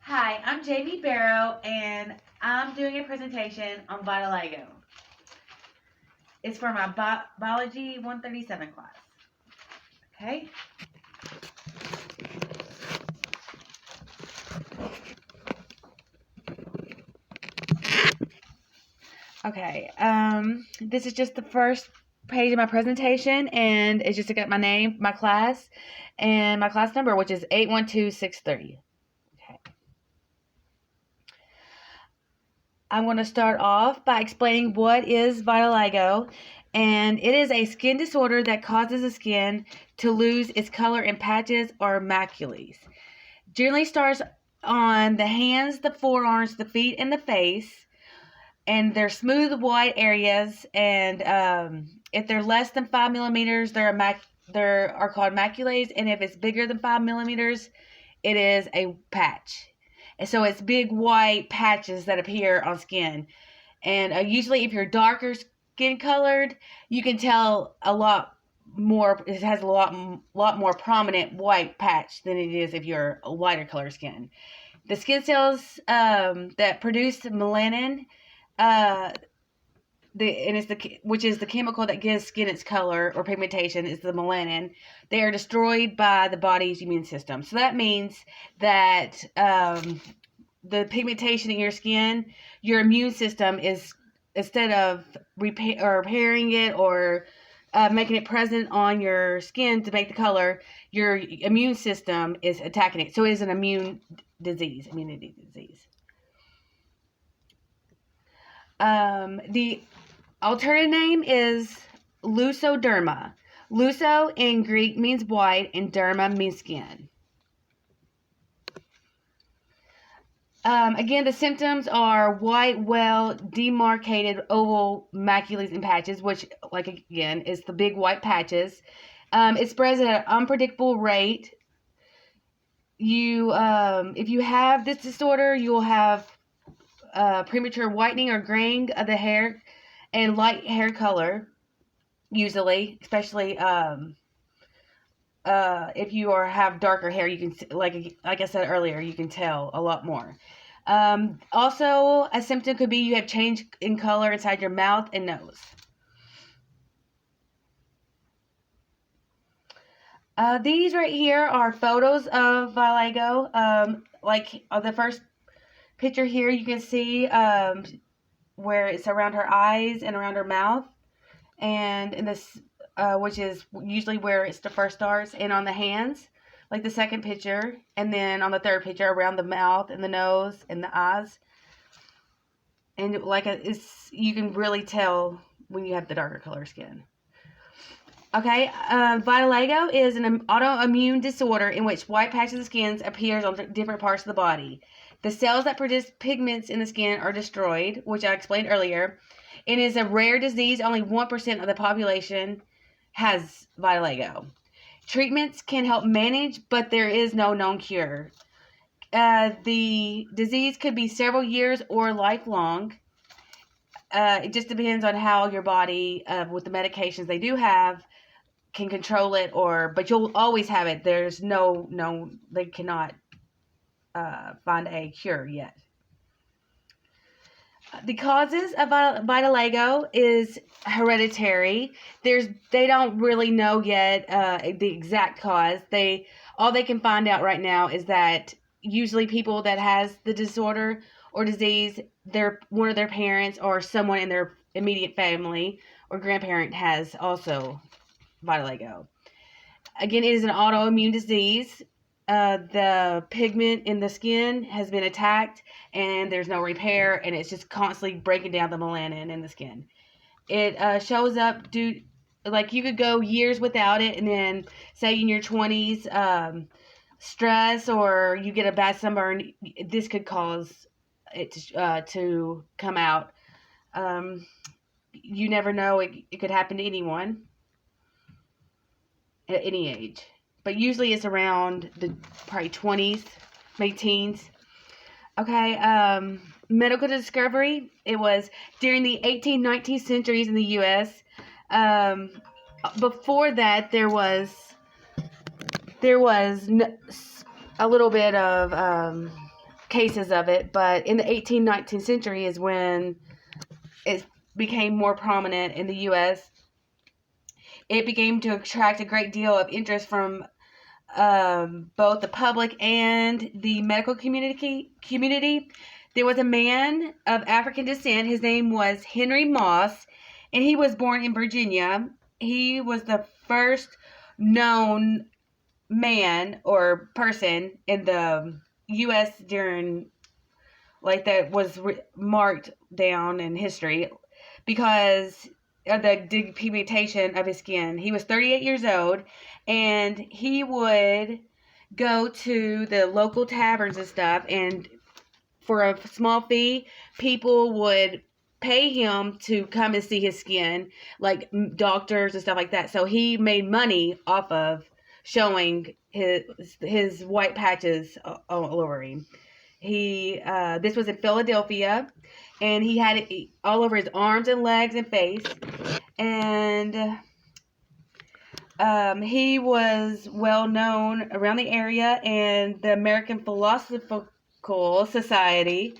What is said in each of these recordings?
Hi, I'm Jamie Barrow, and I'm doing a presentation on vitiligo. It's for my Biology 137 class. Okay? Okay, this is just the first page of my presentation, and it's just to get my name, my class, and my class number, which is 81263. Okay. I'm going to start off by explaining what is vitiligo, and it is a skin disorder that causes the skin to lose its color in patches or macules. Generally starts on the hands, the forearms, the feet, and the face, and they're smooth white areas. And if they're less than 5 millimeters, they are called maculae, and if it's bigger than 5 millimeters, it is a patch. And so it's big white patches that appear on skin. And usually, if you're darker skin colored, you can tell a lot more. It has a lot more prominent white patch than it is if you're a lighter color skin. The skin cells that produce melanin, which is the chemical that gives skin its color or pigmentation, is the melanin. They are destroyed by the body's immune system. So that means that the pigmentation in your skin, your immune system is, instead of repairing it or making it present on your skin to make the color, your immune system is attacking it. So it is an immunity disease. The alternative name is lusoderma. Luso in Greek means white, and derma means skin. Again, the symptoms are white, well demarcated oval macules and patches, which, like, again, is the big white patches. It spreads at an unpredictable rate. If you have this disorder, you'll have premature whitening or graying of the hair and light hair color, usually, especially if you have darker hair. You can, like I said earlier, you can tell a lot more. Also, a symptom could be you have change in color inside your mouth and nose. These right here are photos of vitiligo. Like the first picture here, you can see where it's around her eyes and around her mouth, and in this, which is usually where it's the first starts, and on the hands, like the second picture, and then on the third picture around the mouth and the nose and the eyes. And you can really tell when you have the darker color skin. Okay, vitiligo is an autoimmune disorder in which white patches of skin appears on different parts of the body. The cells that produce pigments in the skin are destroyed, which I explained earlier. It is a rare disease. Only 1% of the population has vitiligo. Treatments can help manage, but there is no known cure. The disease could be several years or lifelong. It just depends on how your body, with the medications they do have, can control it, but you'll always have it. There's they cannot find a cure yet. The causes of vitiligo is hereditary. They don't really know yet the exact cause. All they can find out right now is that usually people that has the disorder or disease, one of their parents or someone in their immediate family or grandparent has also vitiligo. Again, it is an autoimmune disease. The pigment in the skin has been attacked, and there's no repair, and it's just constantly breaking down the melanin in the skin. It shows up like you could go years without it, and then say in your 20s, stress or you get a bad sunburn, this could cause it to come out. You never know. It could happen to anyone at any age. But usually it's around the probably 20s, maybe teens. Okay, medical discovery. It was during the 18th, 19th centuries in the U.S. Before that, there was a little bit of cases of it, but in the 18th, 19th century is when it became more prominent in the U.S. It began to attract a great deal of interest from both the public and the medical community. There was a man of African descent. His name was Henry Moss, and he was born in Virginia. He was the first known man or person in the U.S. during, like, that was marked down in history because of the depigmentation of his skin. He was 38 years old, and he would go to the local taverns and stuff, and for a small fee, people would pay him to come and see his skin, like doctors and stuff like that. So he made money off of showing his white patches all over him. This was in Philadelphia, and he had it all over his arms and legs and face, and he was well known around the area, and the American Philosophical Society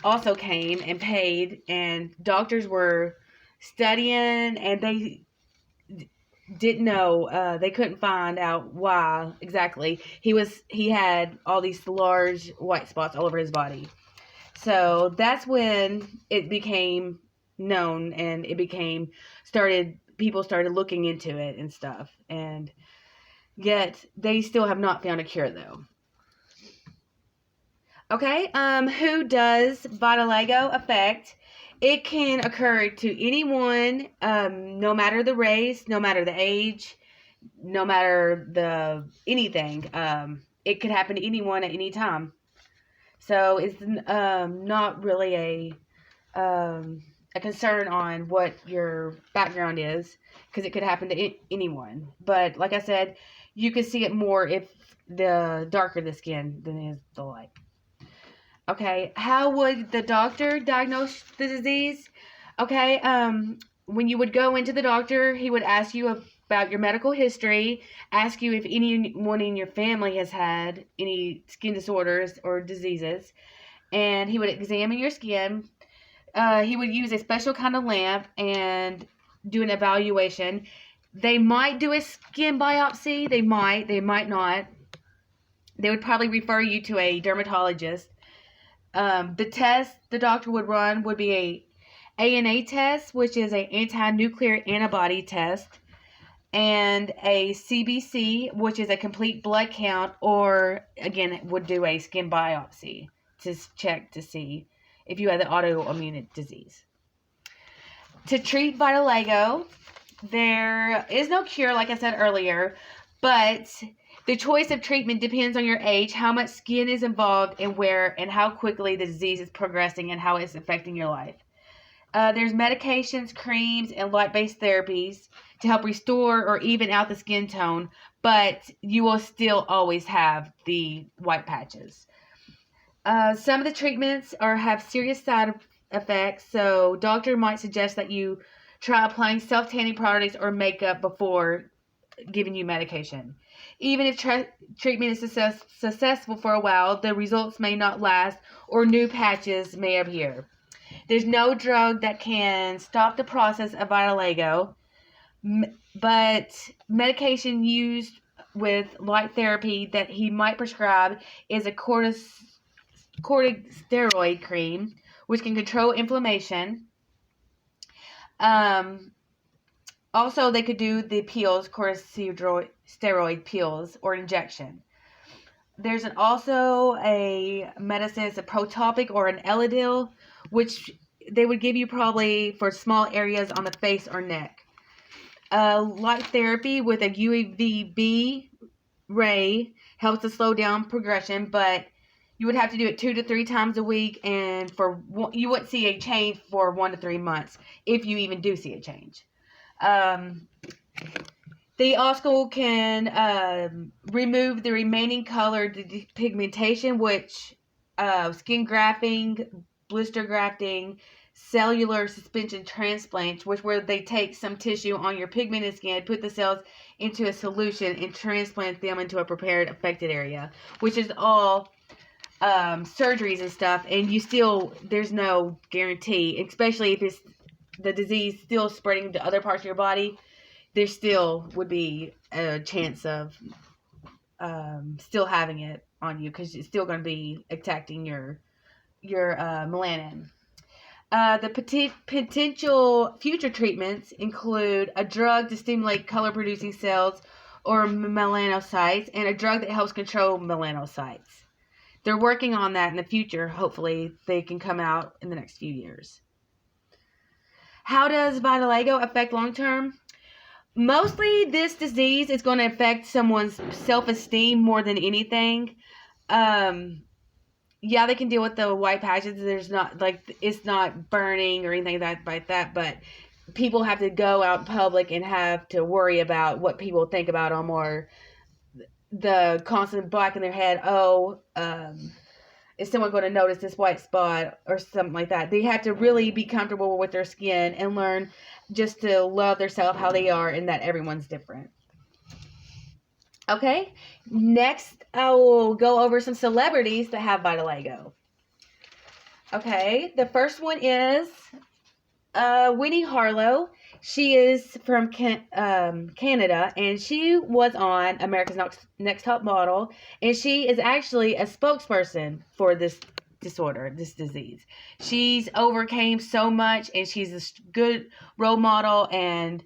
also came and paid, and doctors were studying, and they didn't know, they couldn't find out why exactly he had all these large white spots all over his body. So that's when it became known, and people started looking into it and stuff, and yet they still have not found a cure though. Okay, who does vitiligo affect? It can occur to anyone, no matter the race, no matter the age, no matter anything. It could happen to anyone at any time. So it's not really a concern on what your background is, because it could happen to anyone. But like I said, you can see it more if the darker the skin than is the light. Okay, how would the doctor diagnose the disease? Okay, when you would go into the doctor, he would ask you about your medical history, ask you if anyone in your family has had any skin disorders or diseases, and he would examine your skin. He would use a special kind of lamp and do an evaluation. They might do a skin biopsy. They might not. They would probably refer you to a dermatologist. The test the doctor would run would be a ANA test, which is an anti-nuclear antibody test, and a CBC, which is a complete blood count, or again, would do a skin biopsy to check to see if you had the autoimmune disease. To treat vitiligo, there is no cure, like I said earlier, but the choice of treatment depends on your age, how much skin is involved, and where and how quickly the disease is progressing and how it's affecting your life. There's medications, creams, and light-based therapies to help restore or even out the skin tone, but you will still always have the white patches. Some of the treatments have serious side effects, so doctor might suggest that you try applying self-tanning products or makeup before giving you medication. Even if treatment is successful for a while, the results may not last, or new patches may appear. There's no drug that can stop the process of vitiligo, but medication used with light therapy that he might prescribe is a corticosteroid cream, which can control inflammation. Also, they could do the pills, corticosteroid pills, or injection. There's also a medicine, it's a Protopic or an Elidel, which they would give you probably for small areas on the face or neck. Light therapy with a UVB ray helps to slow down progression, but you would have to do it 2 to 3 times a week, and you wouldn't see a change for 1 to 3 months, if you even do see a change. They also can remove the remaining color pigmentation, which skin grafting, blister grafting, cellular suspension transplants, where they take some tissue on your pigmented skin, put the cells into a solution, and transplant them into a prepared affected area, which is all surgeries and stuff, and there's no guarantee, especially if the disease still spreading to other parts of your body. There still would be a chance of still having it on you, because it's still going to be attacking your melanin. The potential future treatments include a drug to stimulate color-producing cells or melanocytes, and a drug that helps control melanocytes. They're working on that in the future. Hopefully, they can come out in the next few years. How does vitiligo affect long-term? Mostly, this disease is going to affect someone's self-esteem more than anything. Yeah, they can deal with the white patches. There's not, like, it's not burning or anything like that, but people have to go out in public and have to worry about what people think about them, or the constant black in their head. Is someone going to notice this white spot or something like that? They have to really be comfortable with their skin and learn just to love themselves how they are, and that everyone's different. Okay, next I will go over some celebrities that have vitiligo. Okay, the first one is Winnie Harlow. She is from Canada, and she was on America's Next Top Model, and she is actually a spokesperson for this disorder, this disease. She's overcame so much, and she's a good role model, and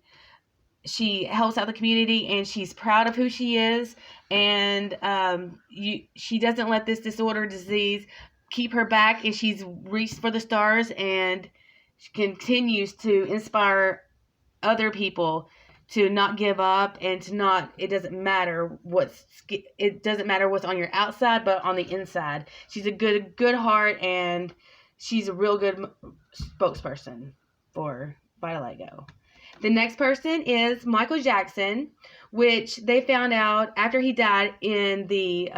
she helps out the community, and she's proud of who she is, and she doesn't let this disease keep her back, and she's reached for the stars, and she continues to inspire other people to not give up, and to not, it doesn't matter what's on your outside, but on the inside. She's a good heart, and she's a real good spokesperson for vitiligo. The next person is Michael Jackson, which they found out after he died in the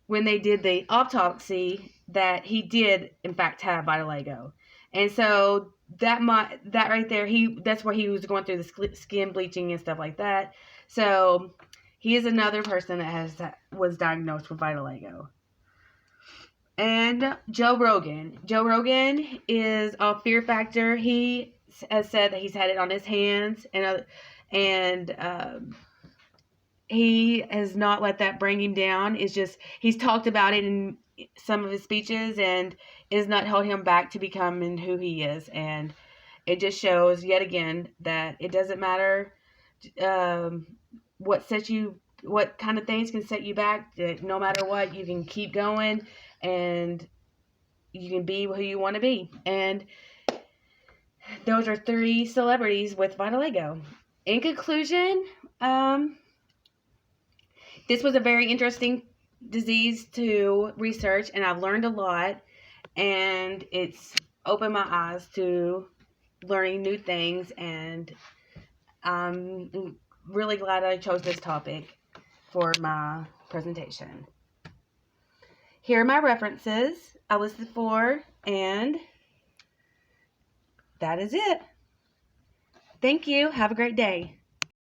when they did the autopsy, that he did in fact have vitiligo. And so that right there, that's where he was going through the skin bleaching and stuff like that. So he is another person that was diagnosed with vitiligo. And Joe Rogan. Joe Rogan is off Fear Factor. He has said that he's had it on his hands, and he has not let that bring him down. It's just, he's talked about it in some of his speeches, and is not held him back to becoming who he is. And it just shows yet again that it doesn't matter what kind of things can set you back. That no matter what, you can keep going, and you can be who you want to be. And those are 3 celebrities with vitiligo. In conclusion, this was a very interesting disease to research, and I've learned a lot, and it's opened my eyes to learning new things, and I'm really glad I chose this topic for my presentation. Here are my references I listed for, and that is it. Thank you. Have a great day.